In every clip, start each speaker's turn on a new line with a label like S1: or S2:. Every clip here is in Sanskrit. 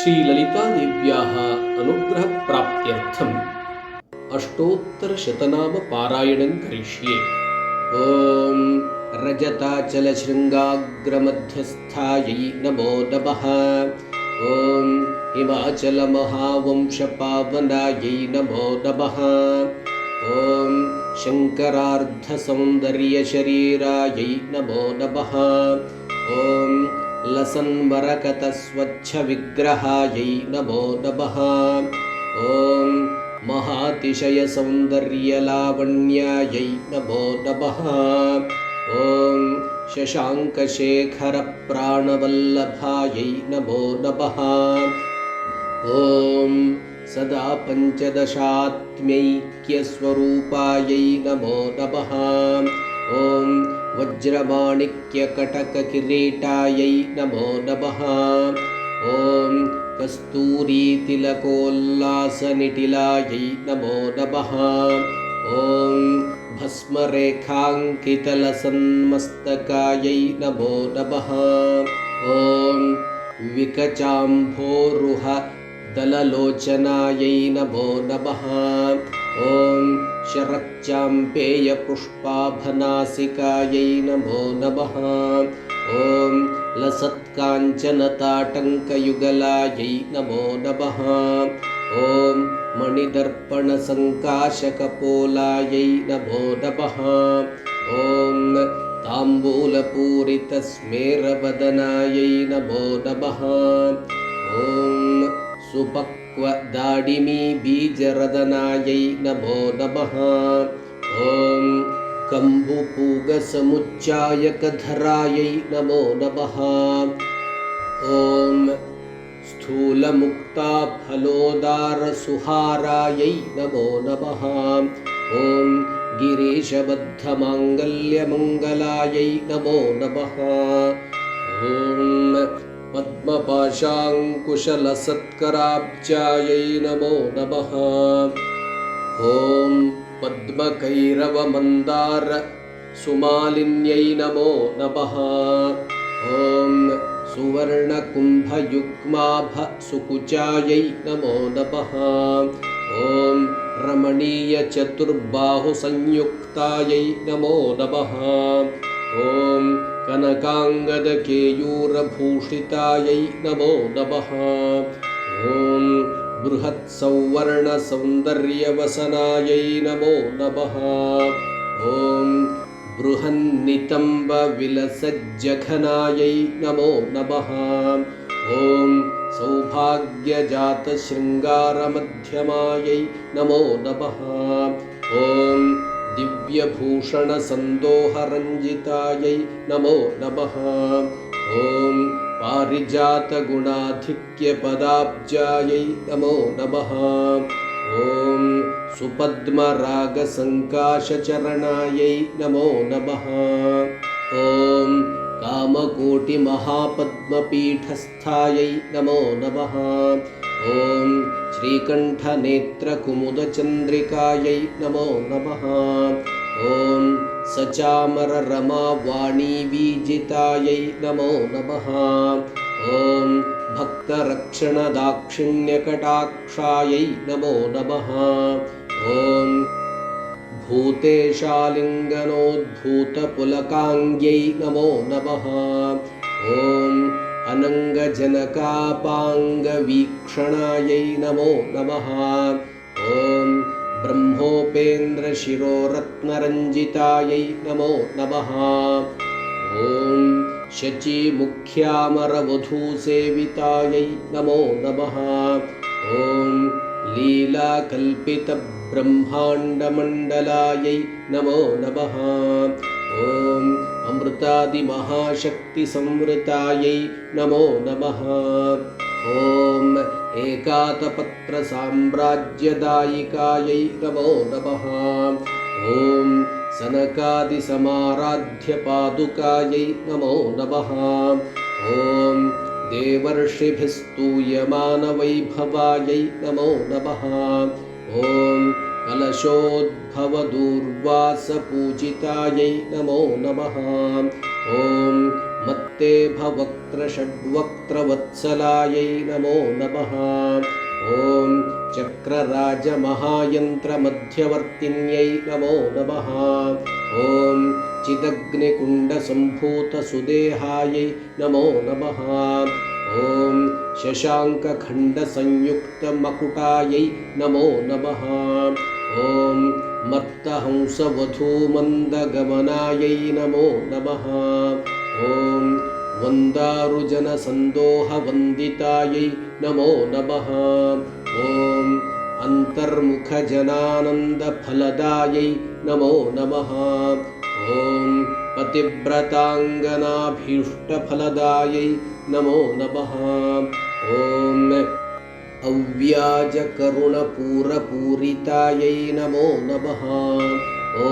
S1: श्रीललितादेव्याः अनुग्रहप्राप्त्यर्थम् अष्टोत्तरशतनामपारायणं करिष्ये। ॐ रजताचलशृङ्गाग्रमध्यस्थायै नमो नमः। ॐ हिमाचलमहावंशपावनायै नमो नमः। ॐ शङ्करार्धसौन्दर्यशरीरायै नमो नमः। ॐ लसन्मरकतस्वच्छविग्रहायै नमो नमः। ॐ महातिशयसौन्दर्यलावण्यायै नमो नमः। ॐ शशाङ्कशेखरप्राणवल्लभायै नमो नमः। ॐ सदा पञ्चदशात्म्यैक्यस्वरूपायै नमो नमः। ॐ वज्रमाणिक्यकटककिरीटायै नमो नमः। ॐ कस्तूरीतिलकोल्लासनिटिलायै नमो नमः। ॐ भस्मरेखाङ्कितलसन्मस्तकायै नमो नमः। ॐ विकचाम्भोरुहदललोचनायै नमो नमः। ॐ शरच्चाम्पेयपुष्पाभनासिकायै नमो नमः। ॐ लसत्काञ्चनताटङ्कयुगलायै नमो नमः। ॐ मणिदर्पणसङ्काशकपोलायै नमो नमः। ॐ ताम्बूलपूरितस्मेरवदनायै नमो नमः। ॐ सुपक्वदाडिमीबीजरदनायै नमो नमः। ॐ कम्बुपूगसमुच्चायकधरायै नमो नमः। ॐ स्थूलमुक्ताफलोदारसुहारायै नमो नमः। ॐ गिरीशबद्धमाङ्गल्यमङ्गलायै नमो नमः। ॐ पद्मपाशाङ्कुशलसत्कराब्जायै नमो नमः। ॐ पद्मकैरवमन्दारसुमालिन्यै नमो नमः। ॐ सुवर्णकुम्भयुग्माभसुकुचायै नमो नमः। ॐ रमणीयचतुर्बाहुसंयुक्तायै नमो नमः। ॐ कनकाङ्गदकेयूरभूषितायै नमो नमः। ॐ बृहत्सौवर्णसौन्दर्यवसनायै नमो नमः। ॐ बृहन्नितम्बविलसज्जघनायै नमो नमः। ॐ सौभाग्यजातशृङ्गारमध्यमायै नमो नमः। ॐ दिव्यभूषणसन्दोहरञ्जितायै नमो नमः। ॐ पारिजातगुणाधिक्यपदाब्जायै नमो नमः। ॐ सुपद्मरागसङ्काशचरणायै नमो नमः। ॐ कामकोटिमहापद्मपीठस्थायै नमो नमः। ॐ श्रीकण्ठनेत्रकुमुदचन्द्रिकायै नमो नमः। ॐ सचामररमावाणीवीजितायै नमो नमः। ॐ भक्तरक्षणदाक्षिण्यकटाक्षायै नमो नमः। ॐ भूतेशालिङ्गनोद्भूतपुलकाङ्ग्यै नमो नमः। ॐ अनङ्गजनकापाङ्गवीक्षणायै नमो नमः। ॐ ब्रह्मोपेन्द्रशिरोरत्नरञ्जितायै नमो नमः। ॐ शचीमुख्यामरवधूसेवितायै नमो नमः। ॐ लीलाकल्पितब्रह्माण्डमण्डलायै नमो नमः। ॐ अमृतादिमहाशक्तिसंवृतायै नमो नमः। ॐ एकातपत्रसाम्राज्यदायिकायै नमो नमः। ॐ सनकादिसमाराध्यपादुकायै नमो नमः। ॐ देवर्षिभिस्तूयमानवैभवायै नमो नमः। ॐ कलशोद्भवदूर्वासपूजितायै नमो नमः। ॐ मत्तेभवक्त्रषड्वक्त्रवत्सलायै नमो नमः। ॐ चक्रराजमहायन्त्रमध्यवर्तिन्यै नमो नमः। ॐ चिदग्निकुण्डसम्भूतसुदेहायै नमो नमः। ॐ शशाङ्कखण्डसंयुक्तमकुटायै नमो नमः। ॐ मत्तहंसवधूमन्दगमनायै नमो नमः। ॐ वन्दारुजनसन्दोहवन्दितायै नमो नमः। ॐ अन्तर्मुखजनानन्दफलदायै नमो नमः। ॐ पतिव्रताङ्गनाभीष्टफलदायै नमो नमः। ॐ अव्याजकरुणपूरपूरितायै नमो नमः। ॐ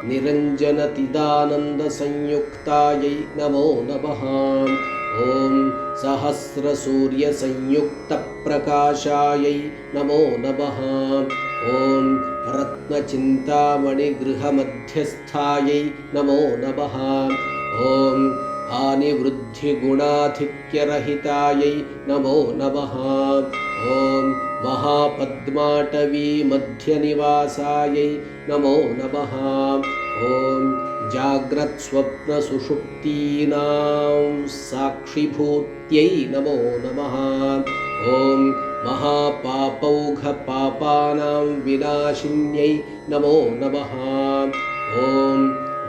S1: निरञ्जनतिदानन्दसंयुक्तायै नमो नमः। ॐ सहस्रसूर्यसंयुक्तप्रकाशायै नमो नमः। ॐ रत्नचिन्तामणिगृहमध्यस्थायै नमो नमः। ॐ हानिवृद्धिगुणाधिक्यरहितायै नमो नमः। ॐ महापद्माटवीमध्यनिवासायै नमो नमः। ॐ जाग्रत्स्वप्नसुषुप्तीनां साक्षिभूत्यै नमो नमः। ॐ महापापौघपापानां विनाशिन्यै नमो नमः। ॐ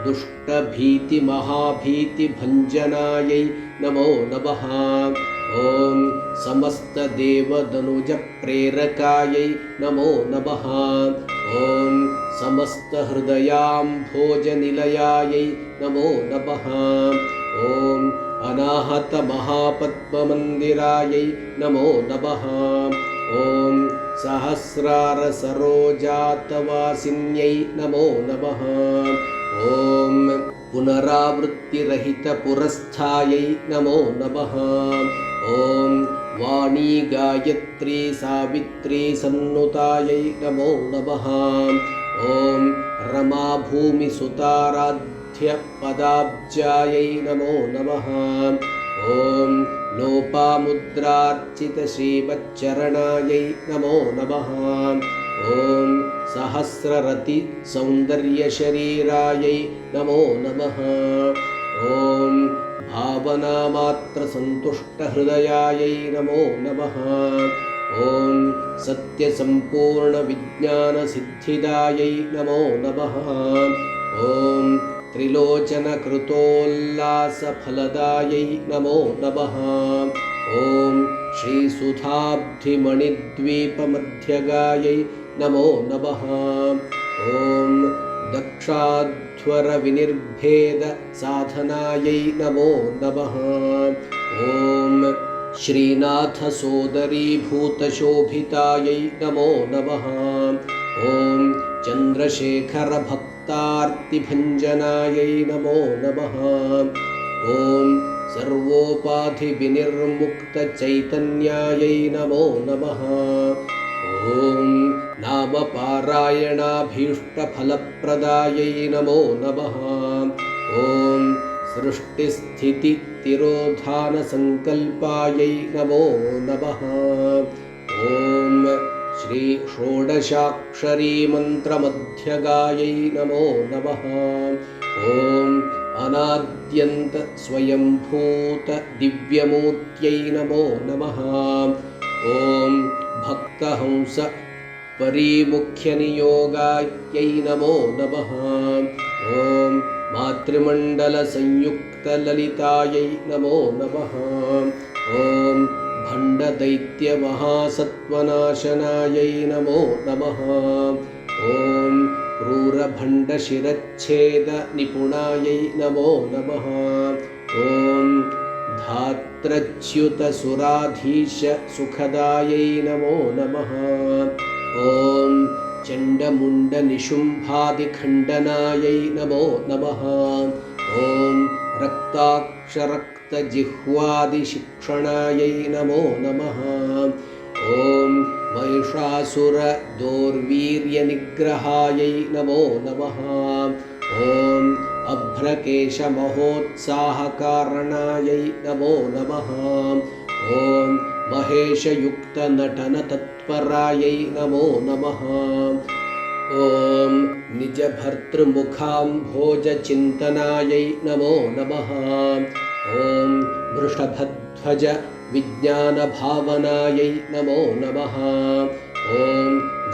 S1: दुष्टभीतिमहाभीतिभञ्जनायै नमो नमः। ॐ समस्तदेवदनुजप्रेरकायै नमो नमः। ॐ समस्तहृदयाम्भोजनिलयायै नमो नमः। ॐ अनाहतमहापद्ममन्दिरायै नमो नमः। ॐ सहस्रारसरोजातवासिन्यै नमो नमः। ॐ पुनरावृत्तिरहितपुरस्थायै नमो नमः। ॐ वाणी गायत्री सावित्री सन्नुतायै नमो नमः। ॐ रमाभूमिसुताराध्यपदाब्जायै नमो नमः। ॐ लोपामुद्रार्चितश्रीवच्चरणायै नमो नमः। ॐ सहस्ररतिसौन्दर्यशरीरायै नमो नमः। ॐ भावनामात्रसन्तुष्टहृदयायै नमो नमः। ॐ सत्यसम्पूर्णविज्ञानसिद्धिदायै नमो नमः। ॐ त्रिलोचनकृतोल्लासफलदायै नमो नमः। ॐ श्रीसुधाब्धिमणिद्वीपमध्यगायै नमो नमः। ॐ दक्षाध्वरविनिर्भेदसाधनायै नमो नमः। ॐ श्रीनाथसोदरीभूतशोभितायै नमो नमः। ॐ चन्द्रशेखरभक्तार्तिभञ्जनायै नमो नमः। ॐ सर्वोपाधिविनिर्मुक्तचैतन्यायै नमो नमः। ॐ नामपारायणाभीष्टफलप्रदायै नमो नमः। ॐ सृष्टिस्थितितिरोधानसङ्कल्पायै नमो नमः। ॐ श्रीषोडशाक्षरीमन्त्रमध्यगायै नमो नमः। ॐ अनाद्यन्तस्वयम्भूतदिव्यमूर्त्यै नमो नमः। ॐ भक्तहंस परिमुख्यनियोगायै नमो नमः। ॐ मातृमण्डलसंयुक्तललितायै नमो नमः। ॐ भण्डदैत्यमहासत्त्वनाशनायै नमो नमः। ॐ क्रूरभण्डशिरच्छेदनिपुणायै नमो नमः। ॐ धात्रच्युतसुराधीशसुखदायै नमो नमः। ॐ चण्डमुण्डनिशुम्भादिखण्डनायै नमो नमः। ॐ रक्ताक्षरक्तजिह्वादिशिक्षणायै नमो नमः। ॐ महिषासुरदौर्वीर्यनिग्रहायै नमो नमः। ॐ अभ्रकेशमहोत्साहकारणायै नमो नमः। ॐ महेशयुक्तनटनतत्परायै नमो नमः। ॐ निजभर्तृमुखाम्भोजचिन्तनायै नमो नमः। ॐ वृषभध्वज विज्ञानभावनायै नमो नमः। ॐ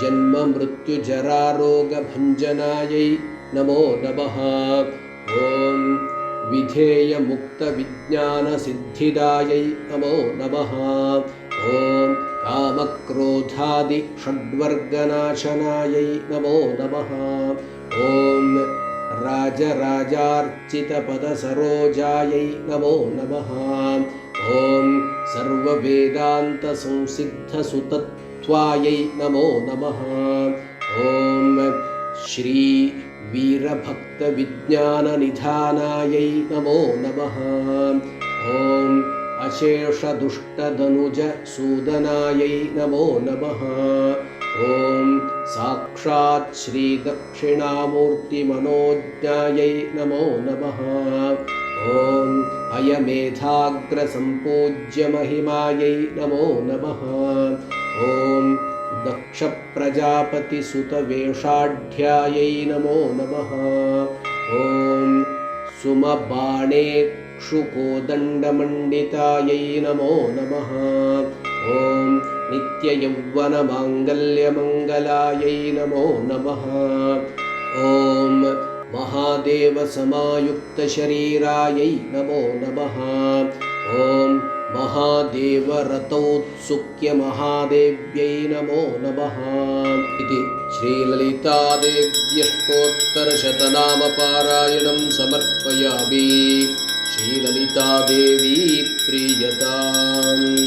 S1: जन्ममृत्युजरारोगभञ्जनायै नमो नमः। ॐ विधेयमुक्तविज्ञानसिद्धिदायै नमो नमः। ॐ कामक्रोधादिषड्वर्गनाशनायै नमो नमः। ॐ राजराजार्चितपदसरोजायै नमो नमः। ॐ सर्ववेदान्तसंसिद्धसुतत्वायै नमो नमः। ॐ श्रीवीरभक्तविज्ञाननिधानायै नमो नमः। ॐ अशेषदुष्टदनुजसूदनायै नमो नमः। ॐ साक्षात् श्रीदक्षिणामूर्तिमनोज्ञायै नमो नमः। ॐ अयमेधाग्रसम्पूज्यमहिमायै नमो नमः। ॐ दक्षप्रजापतिसुतवेषाढ्यायै नमो नमः। ॐ सुमबाणेक्षुकोदण्डमण्डितायै नमो नमः। ॐ नित्ययौवनमाङ्गल्यमङ्गलायै नमो नमः। ॐ महादेवसमायुक्तशरीरायै नमो नमः। ॐ महादेवरतौत्सुक्यमहादेव्यै नमो नमः। इति श्रीललितादेव्यष्टोत्तरशतनामपारायणं समर्पयामि। श्रीललितादेवी प्रीयताम्।